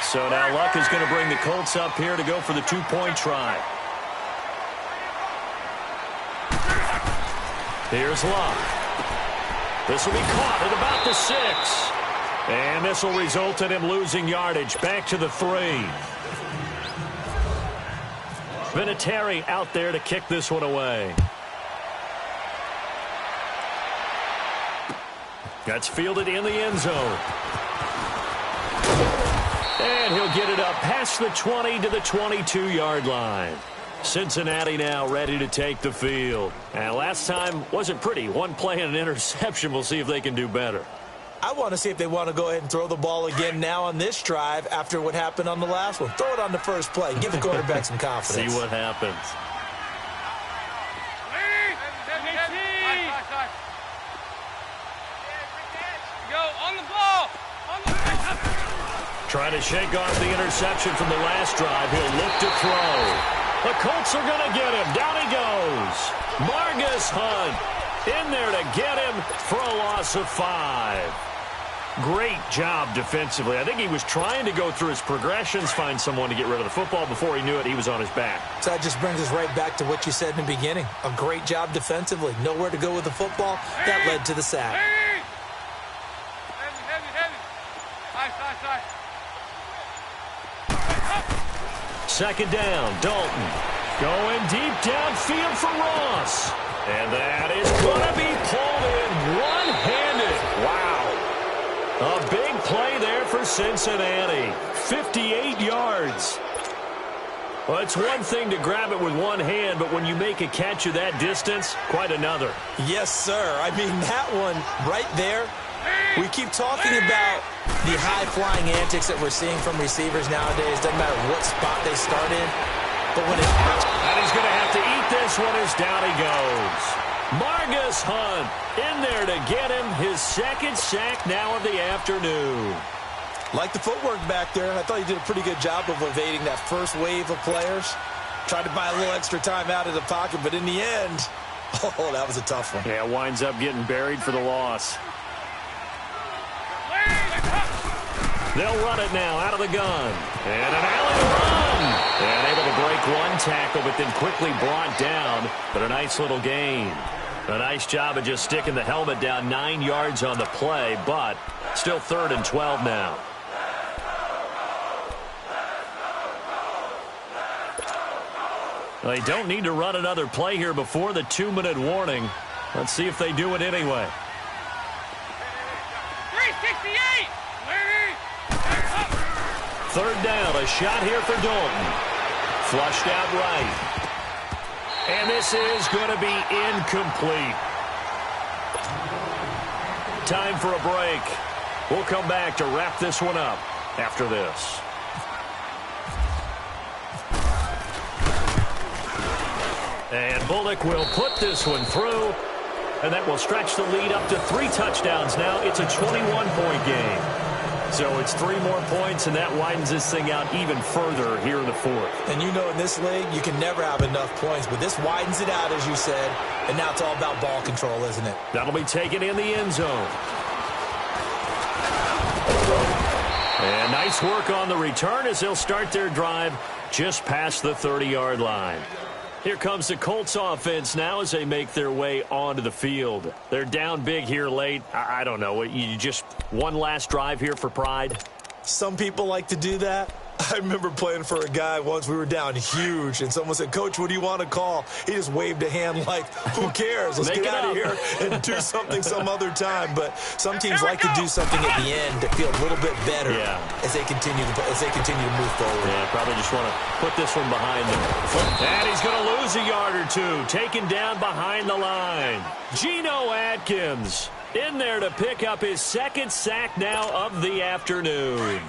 So now Luck is going to bring the Colts up here to go for the 2-point try. Here's Luck. This will be caught at about the 6. And this will result in him losing yardage back to the 3. Vinatieri out there to kick this one away. That's fielded in the end zone. And he'll get it up past the 20 to the 22-yard line. Cincinnati now ready to take the field. And last time wasn't pretty. One play and an interception. We'll see if they can do better. I want to see if they want to go ahead and throw the ball again now on this drive after what happened on the last one. Throw it on the first play. Give the quarterback some confidence. See what happens. Go on the ball. Trying to shake off the interception from the last drive. He'll look to throw. The Colts are going to get him. Down he goes. Margus Hunt in there to get him for a loss of 5. Great job defensively. I think he was trying to go through his progressions, find someone to get rid of the football. Before he knew it, he was on his back. So that just brings us right back to what you said in the beginning. A great job defensively. Nowhere to go with the football. That led to the sack. Second down, Dalton going deep downfield for Ross. And that is going to be pulled in one-handed. Wow. A big play there for Cincinnati. 58 yards. Well, it's one thing to grab it with one hand, but when you make a catch of that distance, quite another. Yes, sir. I mean, that one right there. We keep talking about the high-flying antics that we're seeing from receivers nowadays. Doesn't matter what spot they start in. But when it's and he's going to have to eat this one as down he goes. Margus Hunt in there to get him his 2nd sack now of the afternoon. Like the footwork back there. I thought he did a pretty good job of evading that first wave of players. Tried to buy a little extra time out of the pocket, but in the end, oh, that was a tough one. Yeah, winds up getting buried for the loss. They'll run it now out of the gun. And an alley run. And able to break one tackle, but then quickly brought down. But a nice little gain. A nice job of just sticking the helmet down 9 yards on the play, but still 3rd and 12 now. They don't need to run another play here before the 2-minute warning. Let's see if they do it anyway. 368. 3rd down, a shot here for Dalton. Flushed out right. And this is going to be incomplete. Time for a break. We'll come back to wrap this one up after this. And Bullock will put this one through. And that will stretch the lead up to 3 touchdowns now. It's a 21-point game. So it's 3 more points, and that widens this thing out even further here in the 4th. And you know, in this league, you can never have enough points, but this widens it out, as you said, and now it's all about ball control, isn't it? That'll be taken in the end zone. And nice work on the return as they'll start their drive just past the 30-yard line. Here comes the Colts offense now as they make their way onto the field. They're down big here late. I don't know. You just one last drive here for pride? Some people like to do that. I remember playing for a guy once. We were down huge, and someone said, "Coach, what do you want to call?" He just waved a hand like, who cares? Let's get out of here and do something some other time. But some teams like to do something at the end to feel a little bit better as they continue to move forward. Yeah, probably just want to put this one behind them. And he's going to lose a yard or two, taken down behind the line. Geno Atkins in there to pick up his 2nd sack now of the afternoon.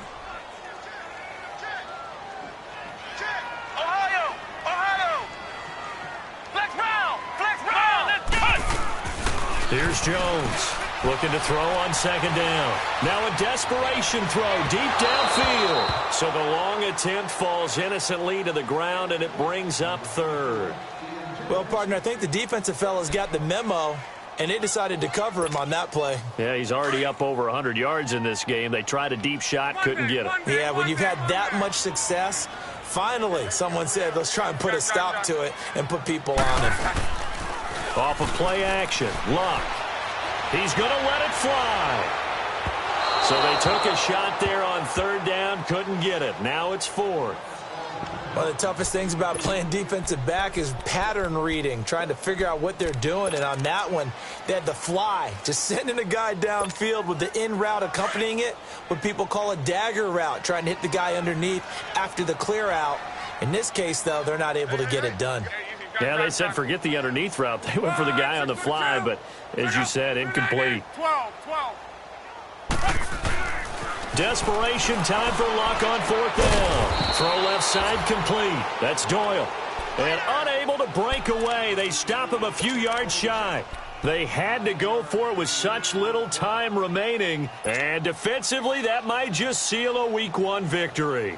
Here's Jones looking to throw on second down. Now a desperation throw deep downfield. So the long attempt falls innocently to the ground, and it brings up third. Well, partner, I think the defensive fellas got the memo, and they decided to cover him on that play. Yeah, he's already up over 100 yards in this game. They tried a deep shot, couldn't get it. Yeah, when you've had that much success, finally someone said, let's try and put a stop to it and put people on it. Off of play action, Luck. He's going to let it fly. So they took a shot there on third down, couldn't get it. Now it's fourth. One of the toughest things about playing defensive back is pattern reading, trying to figure out what they're doing. And on that one, they had to fly, just sending a guy downfield with the in route accompanying it, what people call a dagger route, trying to hit the guy underneath after the clear out. In this case, though, they're not able to get it done. Yeah, they said forget the underneath route. They went for the guy on the fly, but as you said, incomplete. 12. Desperation time for Luck on fourth down. Throw left side complete. That's Doyle. And unable to break away. They stop him a few yards shy. They had to go for it with such little time remaining. And defensively, that might just seal a Week 1 victory.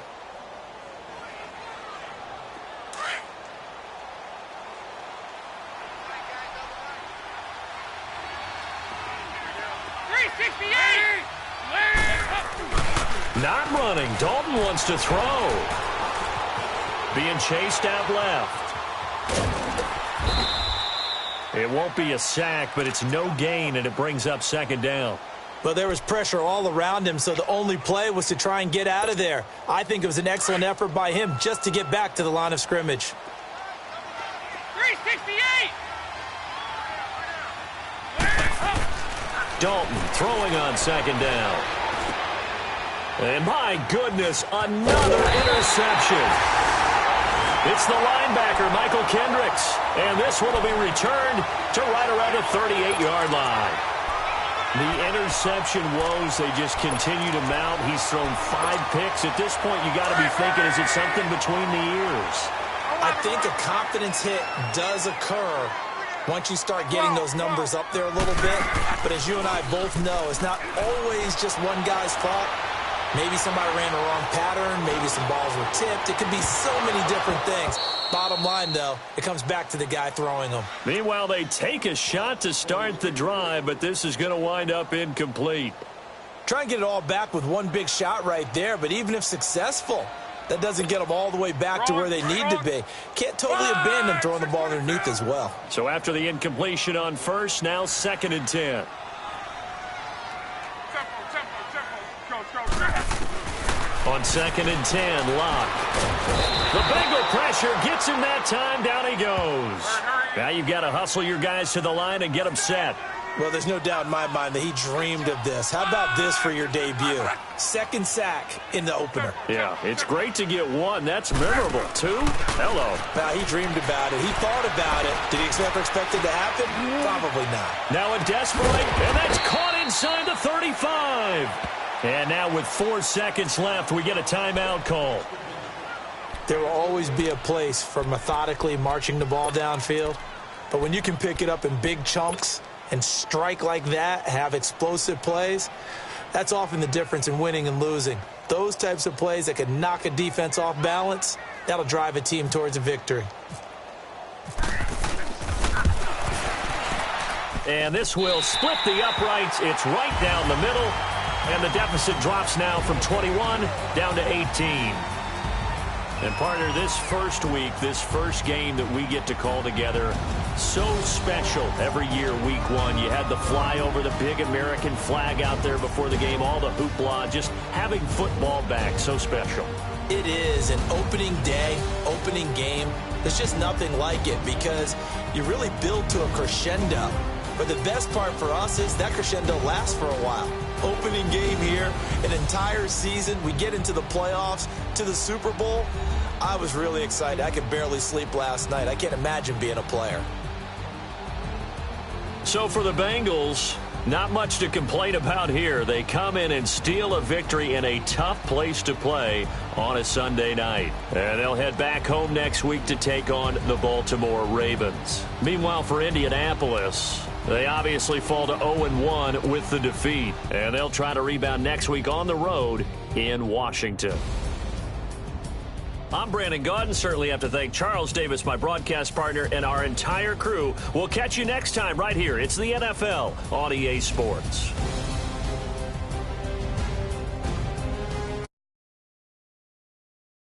Not running. Dalton wants to throw. Being chased out left. It won't be a sack, but it's no gain, and it brings up second down. Well, there was pressure all around him, so the only play was to try and get out of there. I think it was an excellent effort by him just to get back to the line of scrimmage. 368. Dalton throwing on second down. And my goodness, another interception. It's the linebacker, Michael Kendricks. And this one will be returned to right around the 38-yard line. The interception woes, they just continue to mount. He's thrown 5 picks. At this point, you got to be thinking, is it something between the ears? I think a confidence hit does occur once you start getting those numbers up there a little bit. But as you and I both know, it's not always just one guy's fault. Maybe somebody ran the wrong pattern. Maybe some balls were tipped. It could be so many different things. Bottom line, though, it comes back to the guy throwing them. Meanwhile, they take a shot to start the drive, but this is going to wind up incomplete. Try and get it all back with one big shot right there, but even if successful, that doesn't get them all the way back to where they need to be. Can't totally abandon throwing the ball underneath as well. So after the incompletion on first, now 2nd and 10. On 2nd and 10, Locke. The Bengal pressure gets him that time. Down he goes. Now you've got to hustle your guys to the line and get them set. Well, there's no doubt in my mind that he dreamed of this. How about this for your debut? 2nd sack in the opener. Yeah, it's great to get 1. That's memorable. 2? Hello. Well, he dreamed about it. He thought about it. Did he ever expect it to happen? Probably not. Now a desperate, and that's caught inside the 35. And now with 4 seconds left, we get a timeout call. There will always be a place for methodically marching the ball downfield. But when you can pick it up in big chunks and strike like that, have explosive plays, that's often the difference in winning and losing. Those types of plays that can knock a defense off balance, that'll drive a team towards a victory. And this will split the uprights. It's right down the middle. And the deficit drops now from 21 down to 18. And partner, this first week, this first game that we get to call together, so special every year, Week 1. You had the flyover, the big American flag out there before the game, all the hoopla, just having football back, so special. It is an opening day, opening game. There's just nothing like it because you really build to a crescendo. But the best part for us is that crescendo lasts for a while. Opening game here, an entire season. We get into the playoffs, to the Super Bowl. I was really excited. I could barely sleep last night. I can't imagine being a player. So for the Bengals, not much to complain about here. They come in and steal a victory in a tough place to play on a Sunday night. And they'll head back home next week to take on the Baltimore Ravens. Meanwhile, for Indianapolis, They obviously fall to 0-1 with the defeat, and they'll try to rebound next week on the road in Washington. I'm Brandon Gaudin. Certainly have to thank Charles Davis, my broadcast partner, and our entire crew. We'll catch you next time right here. It's the NFL on EA Sports.